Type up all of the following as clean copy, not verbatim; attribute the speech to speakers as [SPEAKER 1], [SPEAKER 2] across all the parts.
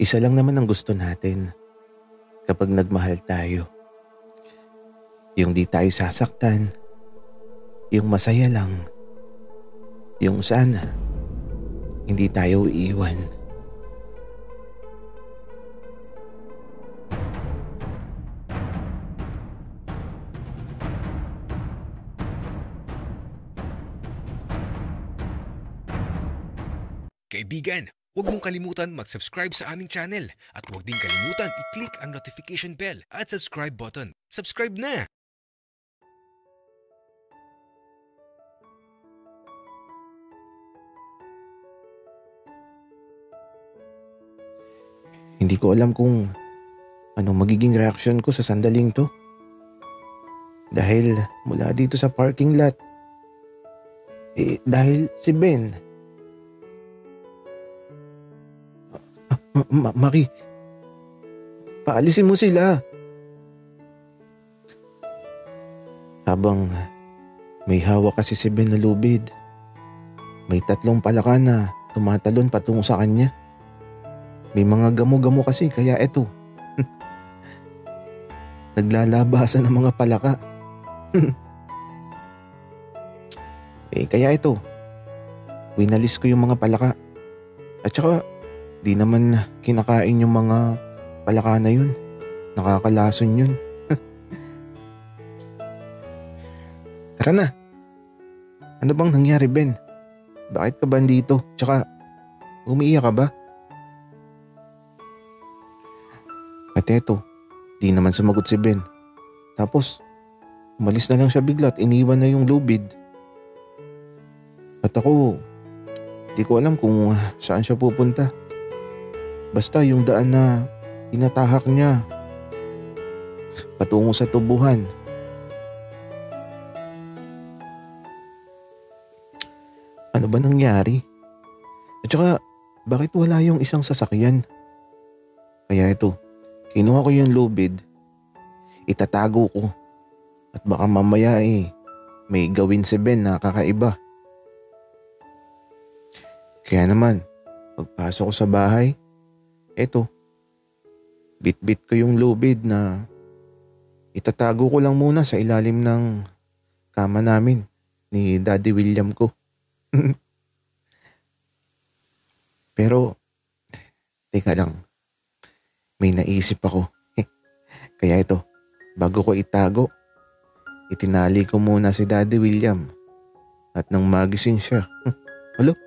[SPEAKER 1] Isa lang naman ang gusto natin kapag nagmahal tayo. Yung di tayo sasaktan, yung masaya lang, yung sana hindi tayo iiwan.
[SPEAKER 2] Kaibigan, huwag mong kalimutan mag-subscribe sa aming channel at huwag din kalimutan i-click ang notification bell at subscribe button. Subscribe na!
[SPEAKER 1] Hindi ko alam kung anong magiging reaksyon ko sa sandaling to. Dahil mula dito sa parking lot, dahil si Ben. Maki, paalisin mo sila. Habang may hawak kasi si Ben na lubid, may 3 palaka na tumatalon patungo sa kanya. May mga gamo-gamo kasi kaya eto. Naglalabasan ng mga palaka. Kaya ito, winalis ko yung mga palaka. At saka, di naman kinakain yung mga palaka na yun. Nakakalason yun. Tara na. Ano bang nangyari, Ben? Bakit ka ba dito? Tsaka, umiiyak ka ba? At eto, di naman sumagot si Ben. Tapos, umalis na lang siya bigla at iniwan na yung lubid. At ako, di ko alam kung saan siya pupunta. Basta yung daan na tinatahak niya patungo sa tubuhan. Ano ba nangyari? At saka, bakit wala yung isang sasakyan? Kaya ito, kinuha ko yung lubid, itatago ko. At baka mamaya may gawin si Ben na kakaiba. Kaya naman, pagpasok ko sa bahay, eto, bit-bit ko yung lubid na itatago ko lang muna sa ilalim ng kama namin ni Daddy William ko. Pero, teka lang, may naisip ako. Kaya ito, bago ko itago, itinali ko muna si Daddy William at nang magising siya, alo,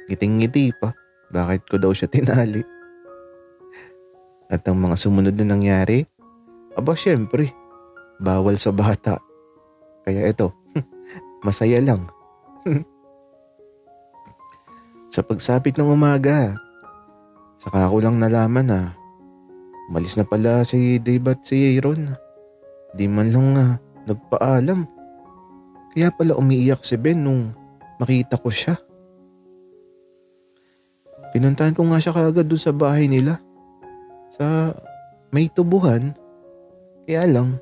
[SPEAKER 1] ngiting-ngiti pa. Bakit ko daw siya tinali? At ang mga sumunod na nangyari, aba syempre, bawal sa bata. Kaya ito, masaya lang. Sa pagsapit ng umaga, saka ko lang nalaman na umalis na pala si Dave at si Aaron. Di man lang nagpaalam. Kaya pala umiiyak si Ben nung makita ko siya. Pinuntahan ko nga siya kaagad dun sa bahay nila. Sa may tubuhan. Kaya lang,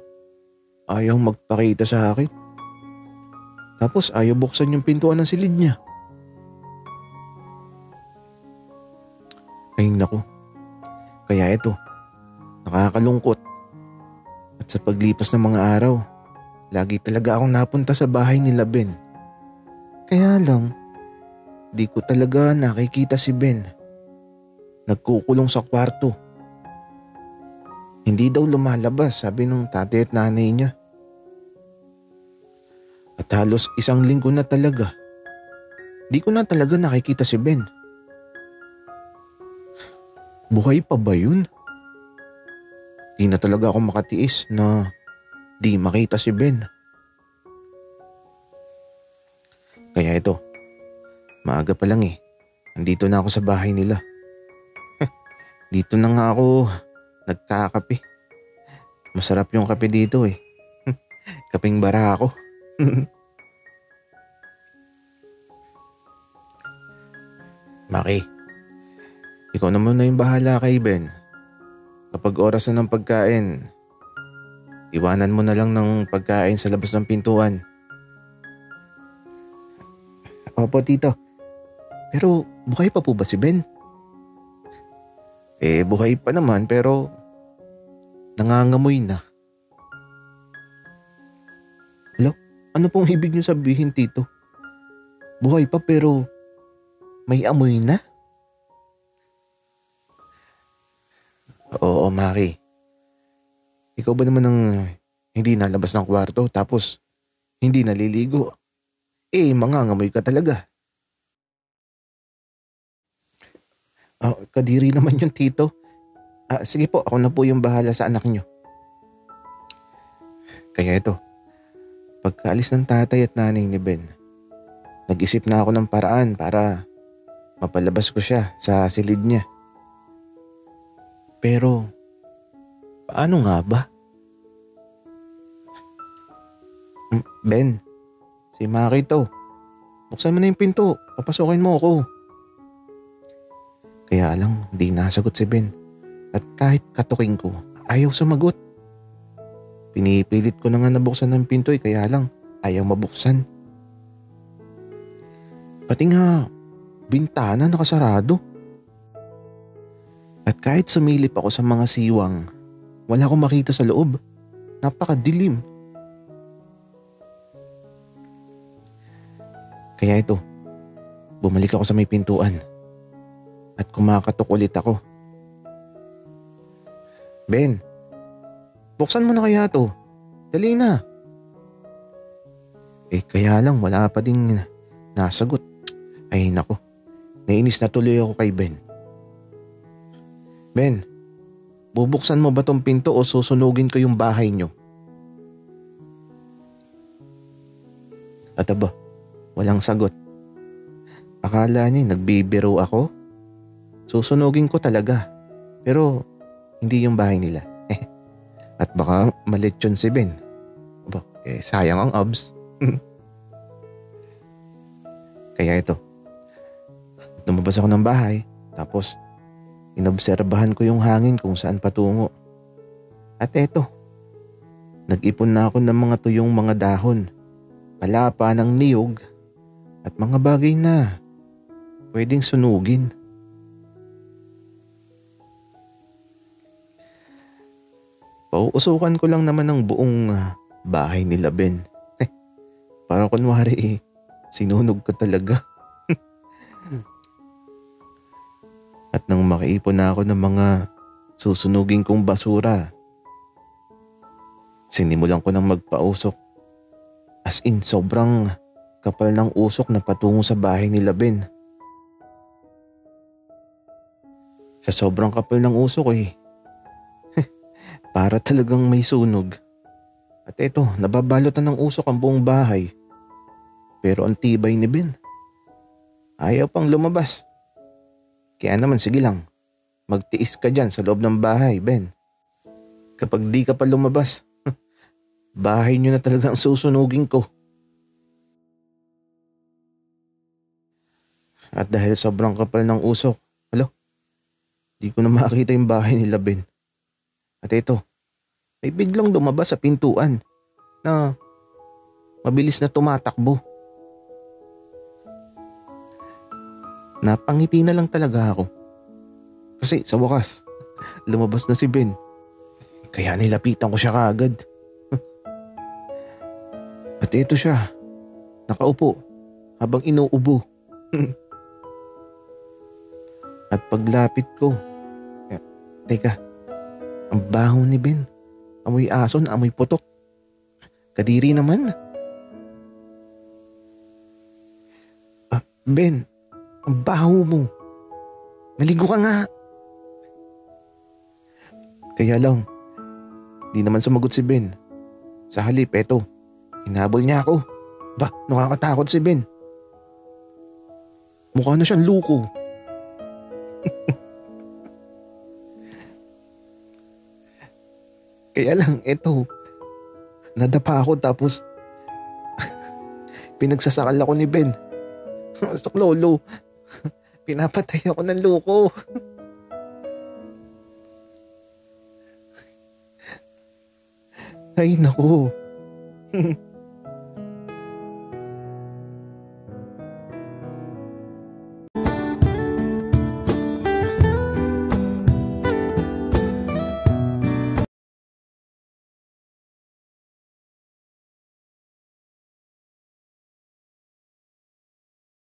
[SPEAKER 1] ayaw magpakita sa akin. Tapos ayaw buksan yung pintuan ng silid niya. Ay naku. Kaya ito, nakakalungkot. At sa paglipas ng mga araw, lagi talaga akong napunta sa bahay nila Ben. Kaya lang, di ko talaga nakikita si Ben. Nagkukulong sa kwarto. Hindi daw lumalabas, sabi nung tatay at nanay niya. At halos 1 linggo na talaga. Di ko na talaga nakikita si Ben. Buhay pa ba yun? Di na talaga ako makatiis na di makita si Ben. Kaya ito, maaga pa lang nandito na ako sa bahay nila. Dito na nga ako nagkakape. Masarap yung kape dito Kapeng bara ako. Maki, ikaw naman na yung bahala kay Ben. Kapag oras na ng pagkain, iwanan mo na lang ng pagkain sa labas ng pintuan. Opo, tito. Pero buhay pa po ba si Ben? Buhay pa naman pero nangangamoy na. Hello? Ano pong ibig niyo sabihin, Tito? Buhay pa pero may amoy na? Oo, Maki. Ikaw ba naman ang hindi nalabas ng kwarto tapos hindi naliligo? Mangangamoy ka talaga. Kadiri naman yung Tito. Sige po, ako na po yung bahala sa anak niyo. Kaya ito, pagkaalis ng tatay at nanay ni Ben, nag-isip na ako ng paraan para mapalabas ko siya sa silid niya. Pero, paano nga ba? Ben, si Maki to. Buksan mo na yung pinto, papasokin mo ako. Kaya lang, di nasagot si Ben. At kahit katuking ko, ayaw sumagot. Pinipilit ko na nga nabuksan ng pinto kaya lang ayaw mabuksan. Pati nga, bintana nakasarado. At kahit sumilip ako sa mga siwang, wala akong makita sa loob. Napakadilim. Kaya ito, bumalik ako sa may pintuan. At kumakatok ulit ako. Ben, buksan mo na kaya to. Dali na. Kaya lang wala pa ding nasagot. Ay nako, nainis na tuloy ako kay Ben. Ben, bubuksan mo ba tong pinto o susunugin ko yung bahay nyo? At aba, walang sagot. Akala niya nagbibiro ako. Susunugin ko talaga. Pero hindi yung bahay nila. At baka malechon si Ben. Aba, sayang ang abs. Kaya ito, lumabas ako ng bahay. Tapos inobserbahan ko yung hangin kung saan patungo. At eto, nag-ipon na ako ng mga tuyong mga dahon, palapa ng niyog, at mga bagay na pwedeng sunugin. Pauusukan ko lang naman ang buong bahay nila Ben. Parang kunwari sinunog ko talaga. At nang makaipon na ako ng mga susunugin kong basura, sinimulan ko nang magpausok. As in, sobrang kapal ng usok na patungo sa bahay nila Ben. Sa sobrang kapal ng usok para talagang may sunog. At eto, nababalotan ng usok ang buong bahay. Pero ang tibay ni Ben. Ayaw pang lumabas. Kaya naman sige lang, magtiis ka dyan sa loob ng bahay, Ben. Kapag di ka pa lumabas, bahay nyo na talaga ang susunugin ko. At dahil sobrang kapal ng usok, di ko na makita yung bahay nila Ben. At ito, may biglang lumabas sa pintuan na mabilis na tumatakbo. Napangiti na lang talaga ako. Kasi sa wakas, lumabas na si Ben. Kaya nilapitan ko siya kaagad. At ito siya, nakaupo habang inuubo. At paglapit ko, teka, ang baho ni Ben. Amoy aso na amoy putok. Kadiri naman. Ben, ang baho mo. Maligo ka nga. Kaya lang, di naman sumagot si Ben. Sa halip, eto, hinabol niya ako. Nakakatakot si Ben. Mukha na siyang luko. Kaya lang, eto, nadapa ako tapos pinagsasakal ako ni Ben. Saklolo, pinapatay ako ng luko. Ay, naku.